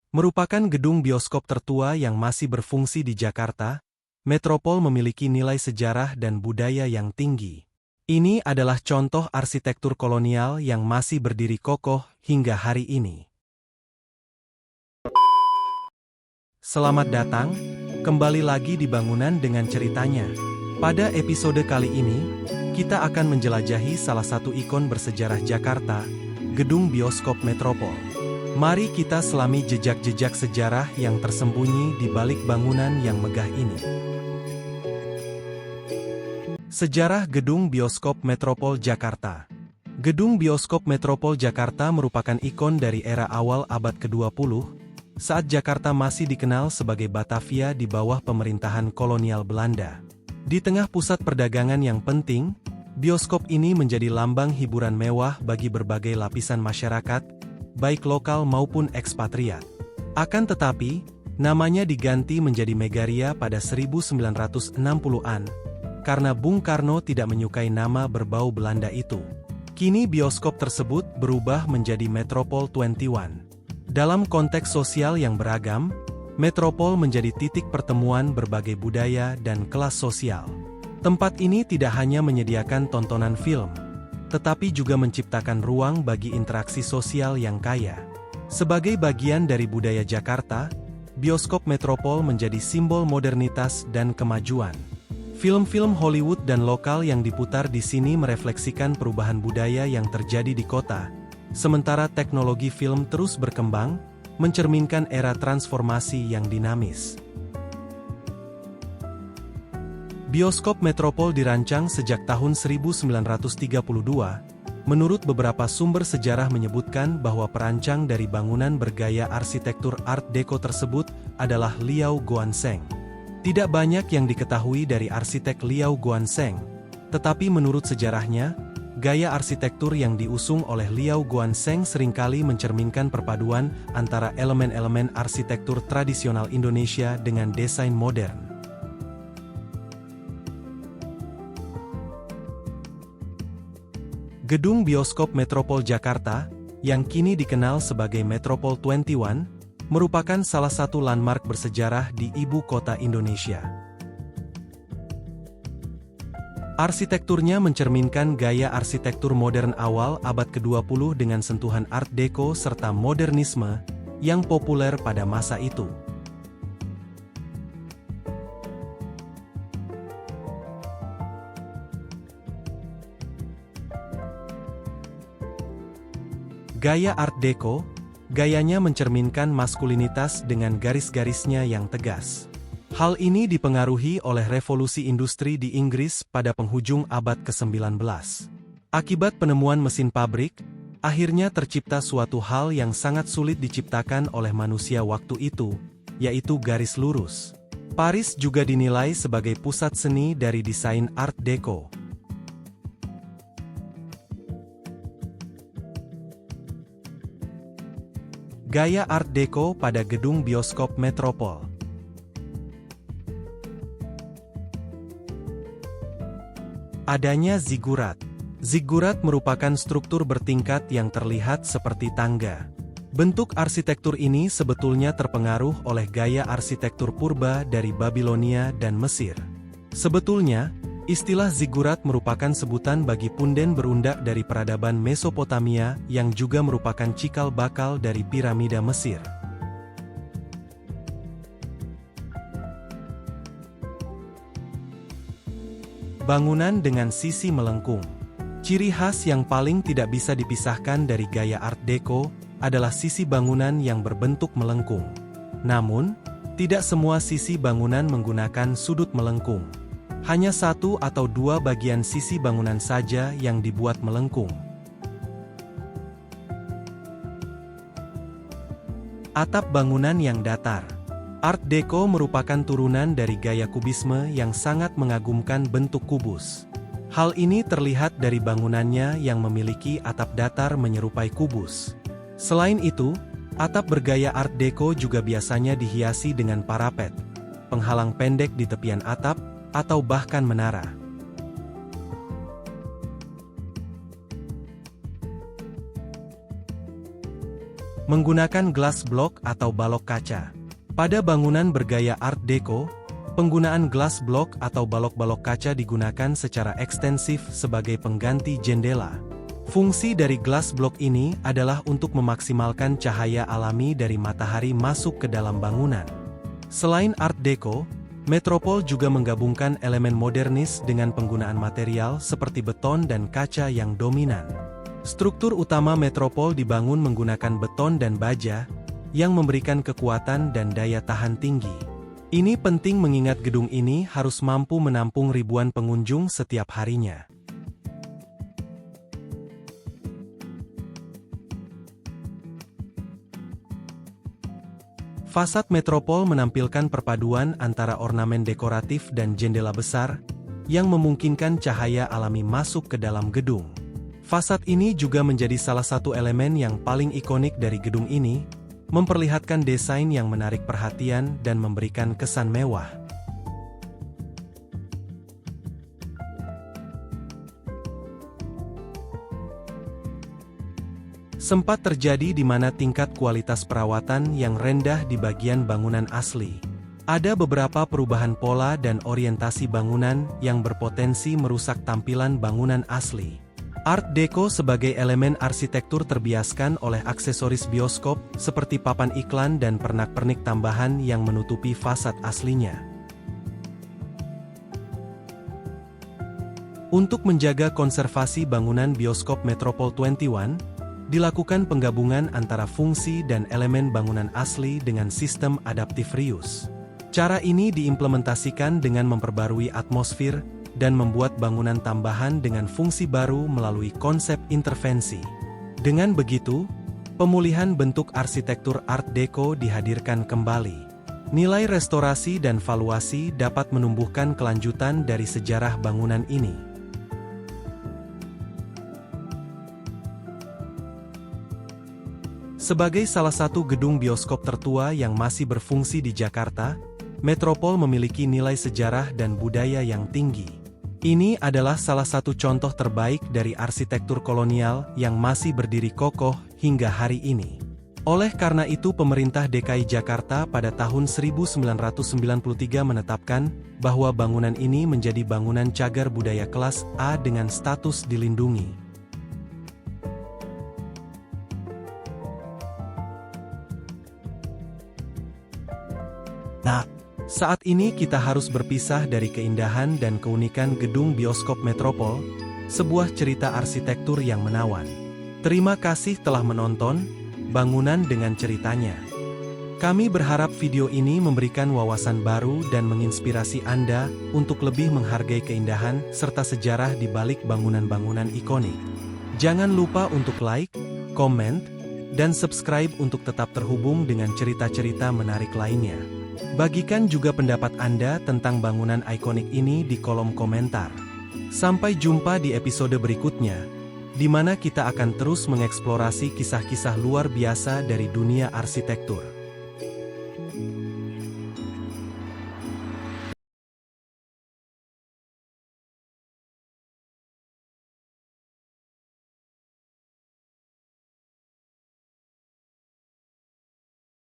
Merupakan gedung bioskop tertua yang masih berfungsi di Jakarta, Metropol memiliki nilai sejarah dan budaya yang tinggi. Ini adalah contoh arsitektur kolonial yang masih berdiri kokoh hingga hari ini. Selamat datang, kembali lagi di bangunan dengan ceritanya. Pada episode kali ini, kita akan menjelajahi salah satu ikon bersejarah Jakarta, Gedung Bioskop Metropol. Mari kita selami jejak-jejak sejarah yang tersembunyi di balik bangunan yang megah ini. Sejarah Gedung Bioskop Metropol Jakarta. Gedung Bioskop Metropol Jakarta merupakan ikon dari era awal abad ke-20, saat Jakarta masih dikenal sebagai Batavia di bawah pemerintahan kolonial Belanda. Di tengah pusat perdagangan yang penting, bioskop ini menjadi lambang hiburan mewah bagi berbagai lapisan masyarakat, baik lokal maupun ekspatriat. Akan tetapi, namanya diganti menjadi Megaria pada 1960-an, karena Bung Karno tidak menyukai nama berbau Belanda itu. Kini bioskop tersebut berubah menjadi Metropol 21. Dalam konteks sosial yang beragam, Metropol menjadi titik pertemuan berbagai budaya dan kelas sosial. Tempat ini tidak hanya menyediakan tontonan film, tetapi juga menciptakan ruang bagi interaksi sosial yang kaya. Sebagai bagian dari budaya Jakarta, bioskop Metropol menjadi simbol modernitas dan kemajuan. Film-film Hollywood dan lokal yang diputar di sini merefleksikan perubahan budaya yang terjadi di kota, sementara teknologi film terus berkembang, mencerminkan era transformasi yang dinamis. Bioskop Metropol dirancang sejak tahun 1932. Menurut beberapa sumber sejarah menyebutkan bahwa perancang dari bangunan bergaya arsitektur Art Deco tersebut adalah Liao Guanseng. Tidak banyak yang diketahui dari arsitek Liao Guanseng, tetapi menurut sejarahnya, gaya arsitektur yang diusung oleh Liao Guanseng seringkali mencerminkan perpaduan antara elemen-elemen arsitektur tradisional Indonesia dengan desain modern. Gedung Bioskop Metropol Jakarta, yang kini dikenal sebagai Metropol 21, merupakan salah satu landmark bersejarah di ibu kota Indonesia. Arsitekturnya mencerminkan gaya arsitektur modern awal abad ke-20 dengan sentuhan Art Deco serta modernisme yang populer pada masa itu. Gaya Art Deco, gayanya mencerminkan maskulinitas dengan garis-garisnya yang tegas. Hal ini dipengaruhi oleh revolusi industri di Inggris pada penghujung abad ke-19. Akibat penemuan mesin pabrik, akhirnya tercipta suatu hal yang sangat sulit diciptakan oleh manusia waktu itu, yaitu garis lurus. Paris juga dinilai sebagai pusat seni dari desain Art Deco. Gaya Art Deco pada Gedung Bioskop Metropol. Adanya zigurat. Zigurat merupakan struktur bertingkat yang terlihat seperti tangga. Bentuk arsitektur ini sebetulnya terpengaruh oleh gaya arsitektur purba dari Babilonia dan Mesir. Sebetulnya, istilah zigurat merupakan sebutan bagi punden berundak dari peradaban Mesopotamia yang juga merupakan cikal bakal dari piramida Mesir. Bangunan dengan sisi melengkung. Ciri khas yang paling tidak bisa dipisahkan dari gaya Art Deco adalah sisi bangunan yang berbentuk melengkung. Namun, tidak semua sisi bangunan menggunakan sudut melengkung. Hanya satu atau dua bagian sisi bangunan saja yang dibuat melengkung. Atap bangunan yang datar. Art Deco merupakan turunan dari gaya kubisme yang sangat mengagumkan bentuk kubus. Hal ini terlihat dari bangunannya yang memiliki atap datar menyerupai kubus. Selain itu, atap bergaya Art Deco juga biasanya dihiasi dengan parapet, penghalang pendek di tepian atap, atau bahkan menara. Menggunakan glass block atau balok kaca. Pada bangunan bergaya Art Deco, penggunaan glass block atau balok-balok kaca digunakan secara ekstensif sebagai pengganti jendela. Fungsi dari glass block ini adalah untuk memaksimalkan cahaya alami dari matahari masuk ke dalam bangunan. Selain Art Deco, Metropol juga menggabungkan elemen modernis dengan penggunaan material seperti beton dan kaca yang dominan. Struktur utama Metropol dibangun menggunakan beton dan baja, yang memberikan kekuatan dan daya tahan tinggi. Ini penting mengingat gedung ini harus mampu menampung ribuan pengunjung setiap harinya. Fasad Metropol menampilkan perpaduan antara ornamen dekoratif dan jendela besar, yang memungkinkan cahaya alami masuk ke dalam gedung. Fasad ini juga menjadi salah satu elemen yang paling ikonik dari gedung ini, memperlihatkan desain yang menarik perhatian dan memberikan kesan mewah. Sempat terjadi di mana tingkat kualitas perawatan yang rendah di bagian bangunan asli. Ada beberapa perubahan pola dan orientasi bangunan yang berpotensi merusak tampilan bangunan asli. Art Deco sebagai elemen arsitektur terbiaskan oleh aksesoris bioskop seperti papan iklan dan pernak-pernik tambahan yang menutupi fasad aslinya. Untuk menjaga konservasi bangunan bioskop Metropol 21, dilakukan penggabungan antara fungsi dan elemen bangunan asli dengan sistem adaptive reuse. Cara ini diimplementasikan dengan memperbarui atmosfer dan membuat bangunan tambahan dengan fungsi baru melalui konsep intervensi. Dengan begitu, pemulihan bentuk arsitektur Art Deco dihadirkan kembali. Nilai restorasi dan valuasi dapat menumbuhkan kelanjutan dari sejarah bangunan ini. Sebagai salah satu gedung bioskop tertua yang masih berfungsi di Jakarta, Metropol memiliki nilai sejarah dan budaya yang tinggi. Ini adalah salah satu contoh terbaik dari arsitektur kolonial yang masih berdiri kokoh hingga hari ini. Oleh karena itu pemerintah DKI Jakarta pada tahun 1993 menetapkan bahwa bangunan ini menjadi bangunan cagar budaya kelas A dengan status dilindungi. Nah, saat ini kita harus berpisah dari keindahan dan keunikan gedung bioskop Metropol, sebuah cerita arsitektur yang menawan. Terima kasih telah menonton Bangunan dengan Ceritanya. Kami berharap video ini memberikan wawasan baru dan menginspirasi Anda untuk lebih menghargai keindahan serta sejarah di balik bangunan-bangunan ikonik. Jangan lupa untuk like, komen, dan subscribe untuk tetap terhubung dengan cerita-cerita menarik lainnya. Bagikan juga pendapat Anda tentang bangunan ikonik ini di kolom komentar. Sampai jumpa di episode berikutnya, di mana kita akan terus mengeksplorasi kisah-kisah luar biasa dari dunia arsitektur.